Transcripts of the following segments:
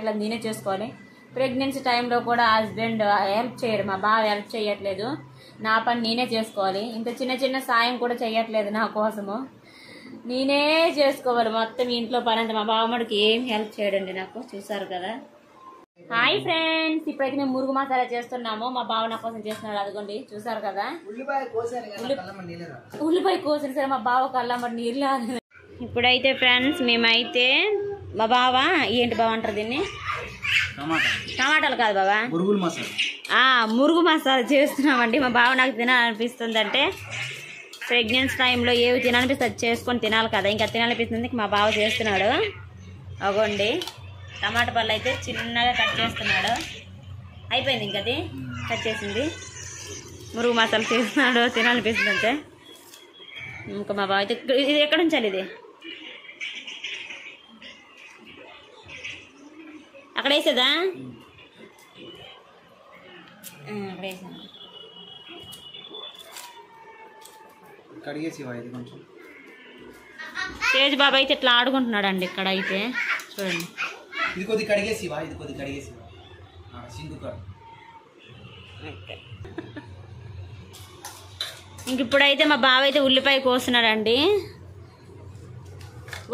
చేయట్లేదు, నేనే చేసుకోవాలి. ప్రెగ్నెన్సీ టైంలో కూడా హస్బెండ్ హెల్ప్ చేయడు, మా బావ హెల్ప్ చేయట్లేదు, నా పని నేనే చేసుకోవాలి. ఇంత చిన్న చిన్న సాయం కూడా చేయట్లేదు నా కోసము, నేనే చేసుకోవాలి మొత్తం ఇంట్లో పని అంతా. మా బావమ్మడికి ఏం హెల్ప్ చేయడండి నాకు, చూసారు కదా. హాయ్ ఫ్రెండ్స్, ఇప్పుడైతే మేము మురుగు మసాలా చేస్తున్నాము, మా బావ నా కోసం చేస్తున్నాడు, అదిగోండి చూసారు కదా. ఉల్లిపాయ కోసిన సరే మా బావ కళ్ళమ్మడి నీళ్ళు. ఇప్పుడైతే ఫ్రెండ్స్ మేమైతే మా బావ ఏంటి బావ అంటారు దీన్ని, టమాటాలు కాదు బాబా, మురుగు మసాలా చేస్తున్నామండి. మా బావ నాకు తినాలనిపిస్తుంది అంటే, ప్రెగ్నెన్సీ టైంలో ఏవి తినాలనిపిస్తుంది చేసుకొని తినాలి కదా, ఇంకా తినాలనిపిస్తుంది మా బావ చేస్తున్నాడు. అగోండి టమాటా పళ్ళు అయితే చిన్నగా కట్ చేస్తున్నాడు, అయిపోయింది ఇంకా అది కట్ చేసింది. మురుగు మసాలా చేస్తున్నాడు, తినాలనిపిస్తుంది అంతే. ఇంకా మా బావ అయితే ఇది ఎక్కడ ఉంచాలి, ఇది అక్కడ వేసేదా, అక్కడ వేసాను. తేజ్ బాబు అయితే ఇట్లా ఆడుకుంటున్నాడు అండి ఇక్కడ అయితే, చూడండి. ఇది కొద్ది కడిగేసివా, ఇది కొద్ది కడిగేసివా, సింగుకర్. ఇంక ఇప్పుడైతే మా బావ అయితే ఉల్లిపాయ కోస్తున్నాడండి.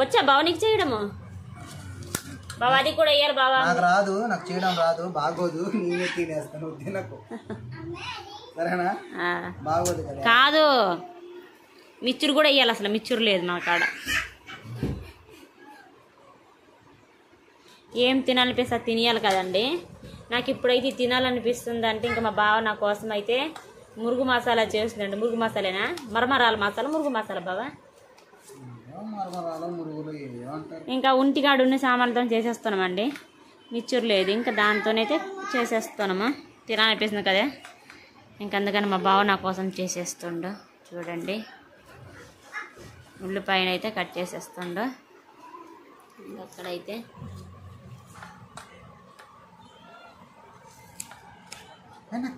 వచ్చా బావ నీకు చేయడము, బావ అది కూడా వేయాలి బావా. నాకు రాదు, నాకు చేయడం రాదు, బాగోదు, నేనే తినేస్తాను, తినకు సరేనా, బాగోదు కదా. కాదు మిక్చర్ కూడా వేయాలి, అసలు మిక్చర్ లేదు మా కాడ. ఏం తినాలనిపిస్తుంది తినేయాలి కదండి. నాకు ఇప్పుడైతే తినాలనిపిస్తుంది అంటే ఇంకా మా బావ నా కోసం అయితే మురుగు మసాలా చేస్తుందండి. మురుగు మసాలేనా, మరమరాల మసాలా, మురుగు మసాలా బావా. ఇంకా ఒంటిగాడు ఉన్న సామాన్లతో చేసేస్తున్నామండి, మిక్చర్ లేదు, ఇంకా దాంతోనైతే చేసేస్తున్నాము. తినాలనిపిస్తుంది కదా, ఇంకా అందుకని మా బావ నా కోసం చేసేస్తుండు. చూడండి ఉల్లిపాయను అయితే కట్ చేసేస్తుండు. అక్కడైతే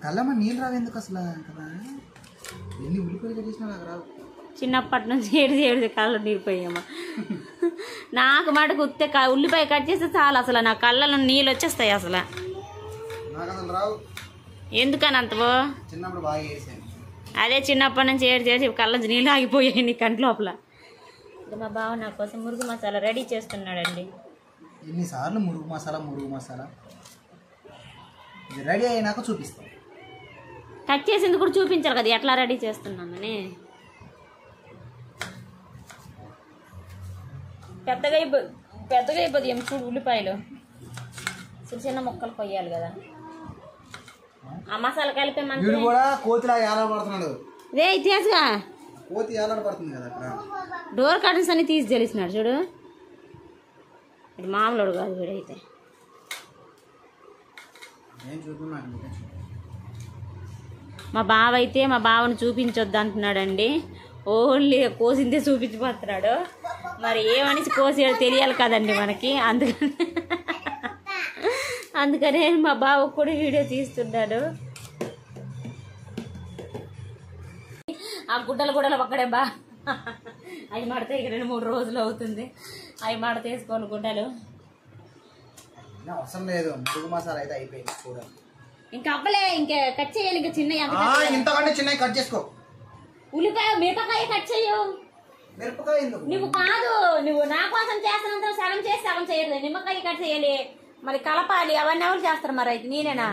కళ్ళమ్మ నీళ్ళు రావు ఎందుకు అసలు కదా, ఎన్ని ఉల్లిపాయలు కట్ చేసినా నాకు రావు. చిన్నప్పటి నుంచి ఏడు కళ్ళు నీరిపోయామా. నాకు మటుకు ఉత్తే ఉల్లిపాయ కట్ చేస్తే చాలు, అసలు నా కళ్ళలో నీళ్ళు వచ్చేస్తాయి అసలు. నాకు అసలు రావు, ఎందుకని అంతవో, చిన్నప్పుడు బాగా చేసాను. అదే చిన్నప్పటి నుంచి ఏడు చేసి కళ్ళ నీళ్ళు ఆగిపోయాయి నీ కంటి లోపల. మా బావ నా కోసం మురుగు మసాలా రెడీ చేస్తున్నాడండి. ఎన్నిసార్లు మురుగు మసాలా ఇది రెడీ అయినాక చూపిస్తాం. కట్ చేసింది కూడా చూపించాలి కదా ఎట్లా రెడీ చేస్తున్నామని. పెద్దగా అయిపోతుంది ఏం చూడు, ఉల్లిపాయలు చిన్న చిన్న ముక్కలు కొయ్యాలి కదా. ఆ మసాలా కలిపే మంచి కూడా కోతిలా ఏలాడబడుతున్నాడు, రే ఇతిహాసగా కోతి ఏలాడబడుతుంది కదా అక్కడ. డోర్ కర్టన్స్ అన్ని తీసి తెలిసినాడు చూడు, ఇది మామూలుడు కాదు వీడైతే. మా బావ అయితే మా బావను చూపించొద్దు అంటున్నాడండి, ఓన్లీ కోసిందే చూపించిపోతున్నాడు. మరి ఏమని కోసేది తెలియాలి కదండి మనకి, అందుకనే మా బావ కూడా వీడియో తీస్తున్నాడు. ఆ గుడ్డలు ఒక్కడే బా, అవి మడత ఇక 2-3 రోజులు అవుతుంది, అవి మడత వేసుకోవాలి గుడ్డలు. అవసరం లేదు, మురుగు మసాలా అయితే అయిపోయింది చూడండి. ఇంకా అవ్వలే, ఇంకా కట్ చేయాలి, ఇంకా చిన్నవి ఇంతకంటే చిన్నవి కట్ చేసుకో. ఉల్లిపాయ మిరపకాయ కట్ చేయవు, మిరపకాయ నువ్వు కాదు, నువ్వు నా కోసం చేస్తున్నంత సగం చేసి సగం చేయలేదు. నిమ్మకాయ కట్ చేయాలి, మరి కలపాలి, అవన్నీ ఎవరు చేస్తారు మరి అయితే నేనేనా?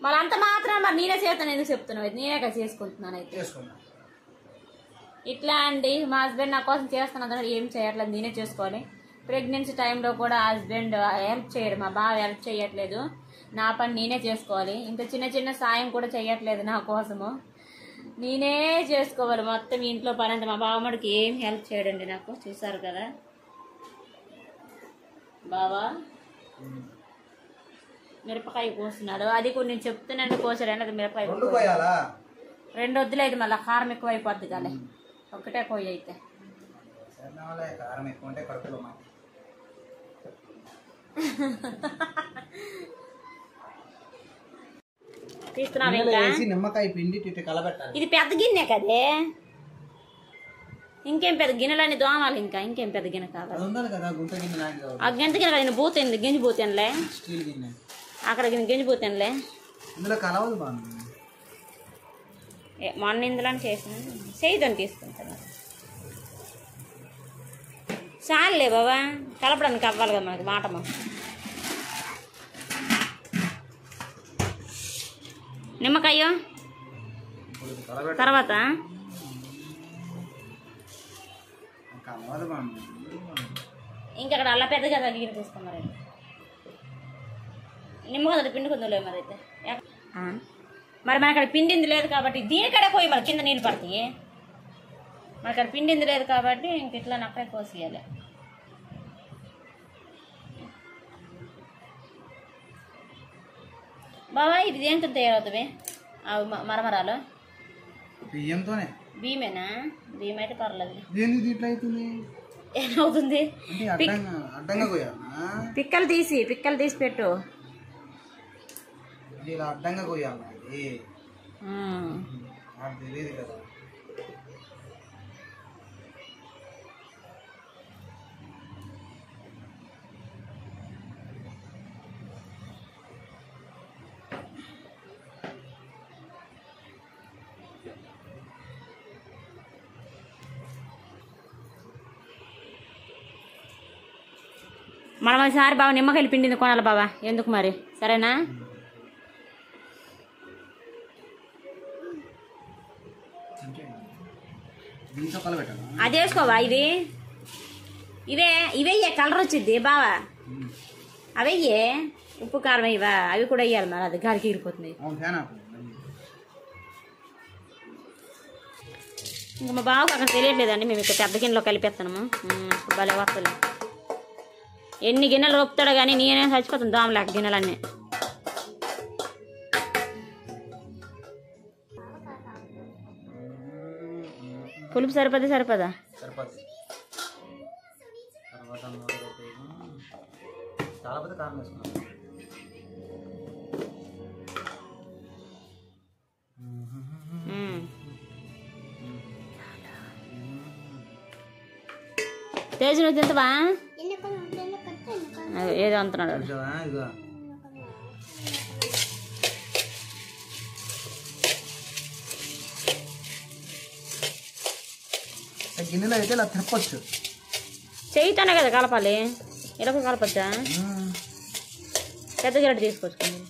మరి అంత మాత్రం మరి నేనే చేస్తాను ఎందుకు చెప్తున్నావు, అయితే నేనే కదా చేసుకుంటున్నాను. అయితే ఇట్లా అండి, మా హస్బెండ్ నా కోసం చేస్తున్నా ఏం చేయట్లేదు, నేనే చేసుకోవాలి. ప్రెగ్నెన్సీ టైంలో కూడా హస్బెండ్ హెల్ప్ చేయడు, మా బావ హెల్ప్ చేయట్లేదు, నా పని నేనే చేసుకోవాలి. ఇంత చిన్న చిన్న సాయం కూడా చేయట్లేదు నా కోసము, నేనే చేసుకోవాలి మొత్తం ఇంట్లో పని అంతా. మా బావమ్మడికి ఏం హెల్ప్ చేయడండి నాకు, చూసారు కదా. బావా మిరపకాయ కోస్తున్నాడు, అది కూడా నేను చెప్తున్నాను కోసాడు, అది మిరపకాయ 2 వద్దులు అయితే మళ్ళీ కారం ఎక్కువ అయిపోద్ది కానీ, ఒకటే కోయి అయితే. తీస్తున్నావు ఇంకా నిమ్మకాయ పిండి కలబెట్టాలి. ఇది పెద్ద గిన్నె కదే, ఇంకేం పెద్ద గిన్నెలని దోమాలి, ఇంకా ఇంకేం పెద్ద గిన్నె కావాలి. ఆ గంట గిన్నె నేను పోతుంది, గింజి పోతానులే. అక్కడ గింజి పోతానులే. మొన్న ఇందులోనే చేసిన చేయదని తీసుకుంటాను. చాలులే బాబా, కలపడానికి అవ్వాలి కదా మనకి మాటమా. నిమ్మకాయ తర్వాత ఇంకక్కడ అలా పెద్దగా తగ్గిన తీసుకున్నారు. నిమ్మకాయ పిండి కొందులే మరి అయితే. మరి మన అక్కడ పిండింది లేదు కాబట్టి దీనికడ పోయి మరి కింద నీళ్ళు పడతాయి. మన అక్కడ పిండింది లేదు కాబట్టి ఇంక ఇట్లా అక్కడే కోసేయాలి. బాబా ఇది దేంతో తయారవుతుంది అవి మరమరాలు? బియ్యంతోనే. బియ్యమేనా? బియ్యం అయితే పర్లేదు. ఏమవుతుంది? పిక్కలు తీసి పెట్టు. అడ్డంగా కొయ్యాలి, తెలియదు కదా. మనం ఒకసారి బాబా నిమ్మకాయలు పిండింది కొనాలి బాబా. ఎందుకు మరి, సరేనా? అది వేసుకోవా? ఇవే కలర్ వచ్చింది బావా. అవయ్యే ఉప్పు కారం అయ్యవా, అవి కూడా వేయాలి మరి. అది గాలికి ఎగిరిపోతుంది. ఇంకా మా బావకు అక్కడ తెలియట్లేదండి, మేము ఇక్కడ పెద్ద గిన్నెలో కలిపేస్తున్నాము. భలే వస్తుంది. ఎన్ని గిన్నెలు రొప్పుతాడో కానీ నేనే చచ్చిపోతాను దోమలేక గిన్నెలన్నీ. పులుపు సరిపదా? తేజు నువ్వు తింటవా? ఏదో అంటున్నాడు. గిన్నెలో అయితే ఇలా తిప్పచ్చు. చేయితోనే కదా కలపాలి, ఇలా కలపచ్చా? పెద్ద గిన్నె తీసుకొచ్చుకోండి.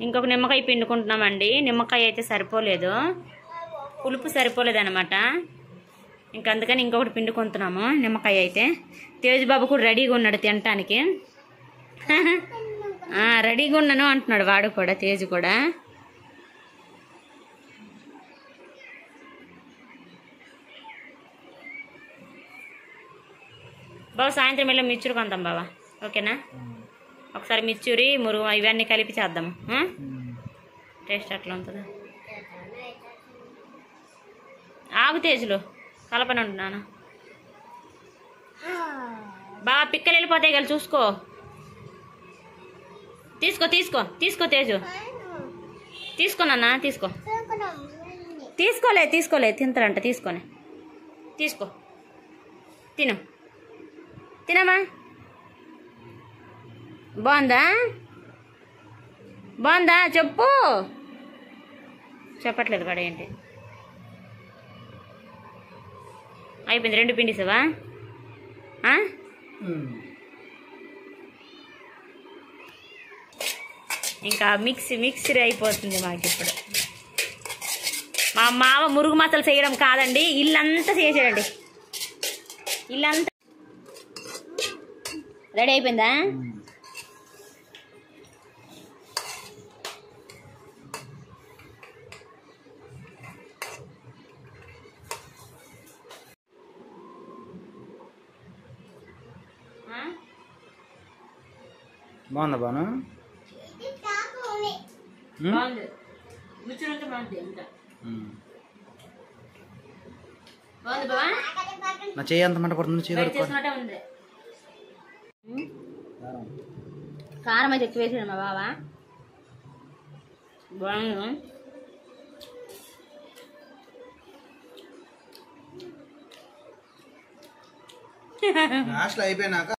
ఇంకొక నిమ్మకాయ పిండుకుంటున్నామండి. నిమ్మకాయ అయితే సరిపోలేదు, పులుపు సరిపోలేదు అనమాట. అందుకని ఇంకొకటి పిండుకుంటున్నాము నిమ్మకాయ అయితే. తేజుబాబు కూడా రెడీగా ఉన్నాడు తినటానికి. రెడీగా ఉన్నాను అంటున్నాడు వాడు కూడా, తేజు కూడా. బాబు సాయంత్రం వెళ్ళి మిర్చూరు కొందాం బాబా, ఓకేనా? ఒకసారి మిర్చూరి మురుగు ఇవన్నీ కలిపి చేద్దాము. టేస్ట్ అట్లా ఉంటుంది. ఆగు తేజులు కలపని ఉంటున్నాను బాబా. పిక్కలు వెళ్ళిపోతాయి కదా చూసుకో. తీసుకో తేజు, తీసుకోనన్నా. తీసుకోలే తింటారంట. తీసుకో తినమ్మా. బాగుందా చెప్పు. చెప్పట్లేదు వాడు. ఏంటి అయిపోయింది? 2 పిండిసావా? ఇంకా మిక్సీ అయిపోతుంది మాకు ఇప్పుడు. మా మావ మురుగు మసాలా చేయడం కాదండి, ఇల్లంతా చేసాడండి. ఇల్లంతా రెడీ అయిపోయిందా? బాగుందా బాను? నా చెయ్యి అంత మంట పడుతుంది. కారం అయితే ఎక్కువ వేసాడు మా బావ. బాగుంది. లాస్ట్ అయిపోయినాక